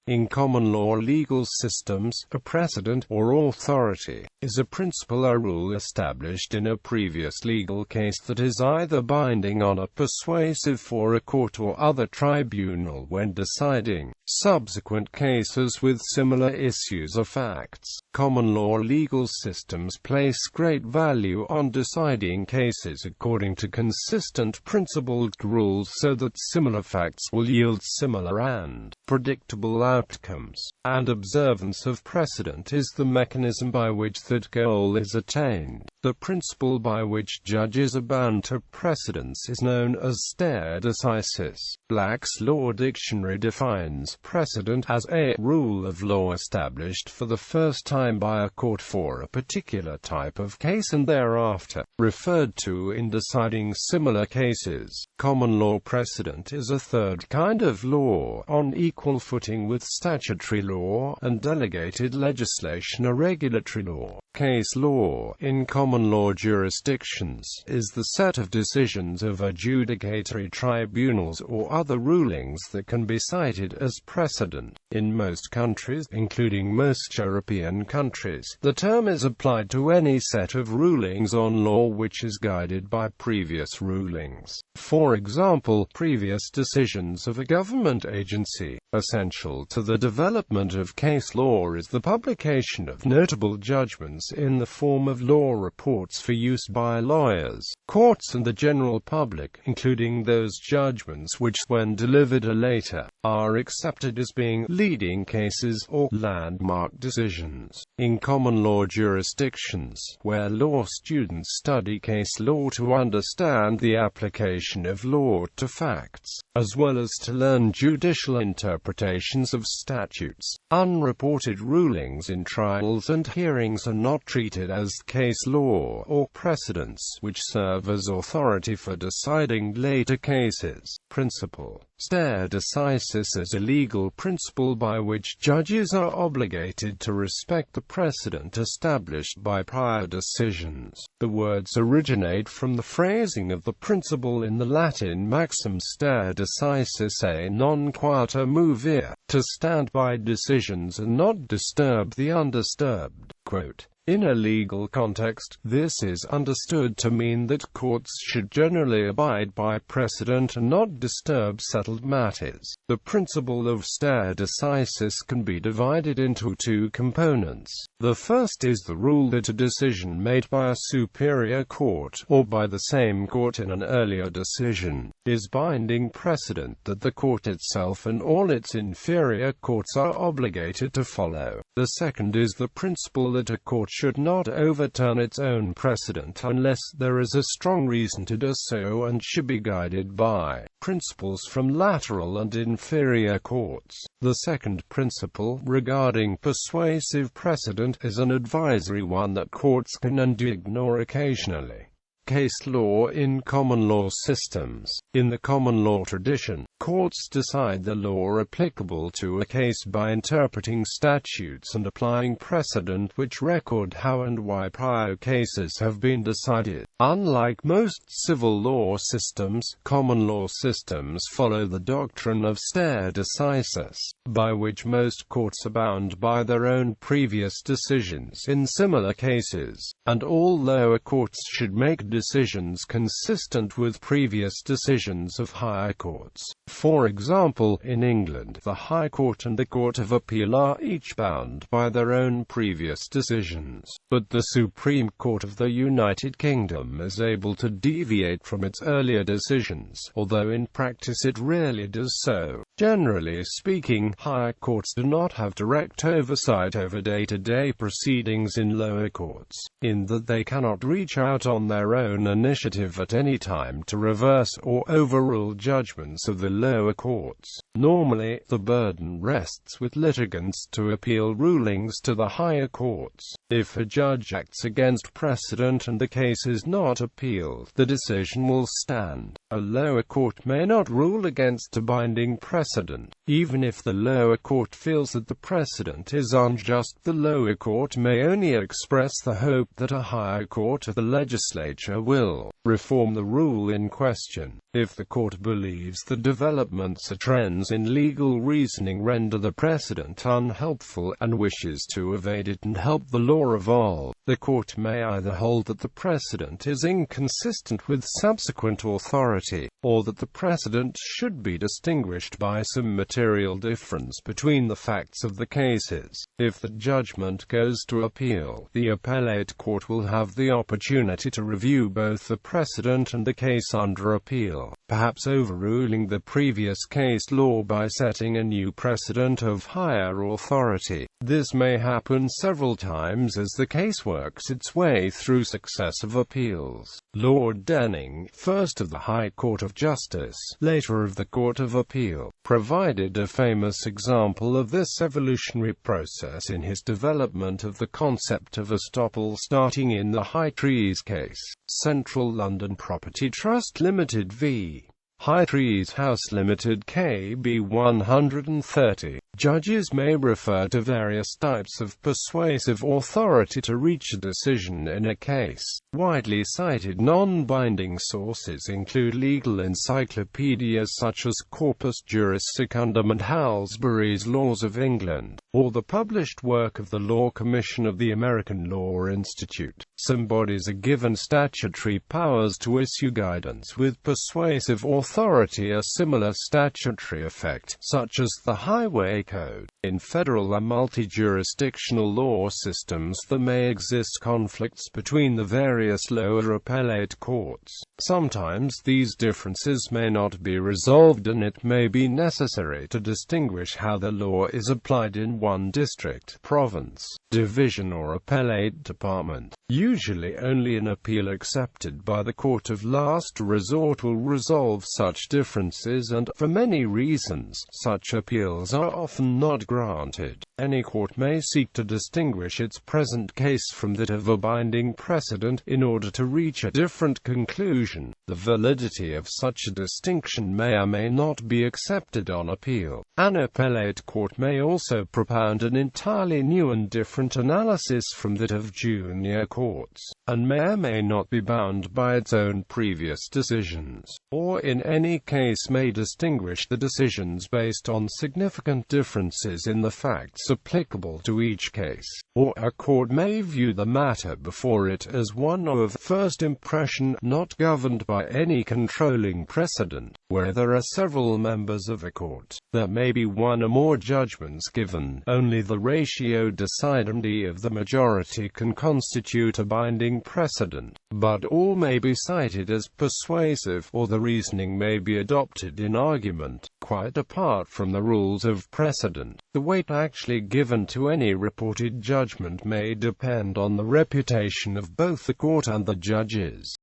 In common law legal systems, a precedent, or authority, is a principle or rule established in a previous legal case that is either binding on a persuasive for a court or other tribunal when deciding subsequent cases with similar issues or facts. Common law legal systems place great value on deciding cases according to consistent principled rules so that similar facts will yield similar and predictable outcomes, and observance of precedent is the mechanism by which that goal is attained. The principle by which judges are bound to precedents is known as stare decisis. Black's Law Dictionary defines precedent as a rule of law established for the first time by a court for a particular type of case and thereafter referred to in deciding similar cases. Common law precedent is a third kind of law, on equal footing with statutory law and delegated legislation or regulatory law. Case law, in common law jurisdictions, is the set of decisions of adjudicatory tribunals or other rulings that can be cited as precedent. In most countries, including most European countries, the term is applied to any set of rulings on law which is guided by previous rulings. For example, previous decisions of a government agency. Essential to the development of case law is the publication of notable judgments in the form of law reports for use by lawyers, courts and the general public, including those judgments which, when delivered later, are accepted as being leading cases or landmark decisions. In common law jurisdictions, where law students study case law to understand the application of law to facts, as well as to learn judicial interpretations of statutes, unreported rulings in trials and hearings are not treated as case law or precedents, which serve as authority for deciding later cases. Principle. Stare decisis is a legal principle by which judges are obligated to respect the precedent established by prior decisions. The words originate from the phrasing of the principle in the Latin maxim stare decisis a non quata movere, to stand by decisions and not disturb the undisturbed. Quote, in a legal context, this is understood to mean that courts should generally abide by precedent and not disturb settled matters. The principle of stare decisis can be divided into two components. The first is the rule that a decision made by a superior court, or by the same court in an earlier decision, is binding precedent that the court itself and all its inferior courts are obligated to follow. The second is the principle that a court should not overturn its own precedent unless there is a strong reason to do so and should be guided by principles from lateral and inferior courts. The second principle, regarding persuasive precedent, is an advisory one that courts can and do ignore occasionally. Case law in common law systems. In the common law tradition, courts decide the law applicable to a case by interpreting statutes and applying precedent which record how and why prior cases have been decided. Unlike most civil law systems, common law systems follow the doctrine of stare decisis, by which most courts are bound by their own previous decisions in similar cases, and all lower courts should make decisions consistent with previous decisions of higher courts. For example, in England, the High Court and the Court of Appeal are each bound by their own previous decisions, but the Supreme Court of the United Kingdom is able to deviate from its earlier decisions, although in practice it rarely does so. Generally speaking, higher courts do not have direct oversight over day-to-day proceedings in lower courts, in that they cannot reach out on their own initiative at any time to reverse or overrule judgments of the lower courts. Normally, the burden rests with litigants to appeal rulings to the higher courts. If a judge acts against precedent and the case is not appealed, the decision will stand. A lower court may not rule against a binding precedent. Even if the lower court feels that the precedent is unjust, the lower court may only express the hope that a higher court or the legislature will reform the rule in question. If the court believes the developments or trends in legal reasoning render the precedent unhelpful and wishes to evade it and help the law evolve, the court may either hold that the precedent is inconsistent with subsequent authority, or that the precedent should be distinguished by some material difference between the facts of the cases. If the judgment goes to appeal, the appellate court will have the opportunity to review both the precedent and the case under appeal, perhaps overruling the previous case law by setting a new precedent of higher authority. This may happen several times as the case works its way through successive appeals. Lord Denning, first of the High Court of Justice, later of the Court of Appeal, provided a famous example of this evolutionary process in his development of the concept of estoppel starting in the High Trees case, Central London Property Trust Limited v. High Trees House Limited KB 130. Judges may refer to various types of persuasive authority to reach a decision in a case. Widely cited non-binding sources include legal encyclopedias such as Corpus Juris Secundum and Halsbury's Laws of England, or the published work of the Law Commission of the American Law Institute. Some bodies are given statutory powers to issue guidance with persuasive authority a similar statutory effect, such as the Highway Code. In federal and multi-jurisdictional law systems there may exist conflicts between the various lower appellate courts. Sometimes these differences may not be resolved and it may be necessary to distinguish how the law is applied in one district, province, division or appellate department. Usually only an appeal accepted by the court of last resort will resolve such differences, and, for many reasons, such appeals are often not granted. Any court may seek to distinguish its present case from that of a binding precedent, in order to reach a different conclusion. The validity of such a distinction may or may not be accepted on appeal. An appellate court may also propound an entirely new and different analysis from that of junior courts, and may or may not be bound by its own previous decisions, or in any case may distinguish the decisions based on significant differences in the facts applicable to each case. Or a court may view the matter before it as one of first impression, not governed by any controlling precedent. Where there are several members of a court, there may be one or more judgments given. Only the ratio decidendi of the majority can constitute a binding precedent, but all may be cited as persuasive, or the reasoning may be adopted in argument, quite apart from the rules of precedent. The weight actually given to any reported judgment may depend on the reputation of both the court and the judges.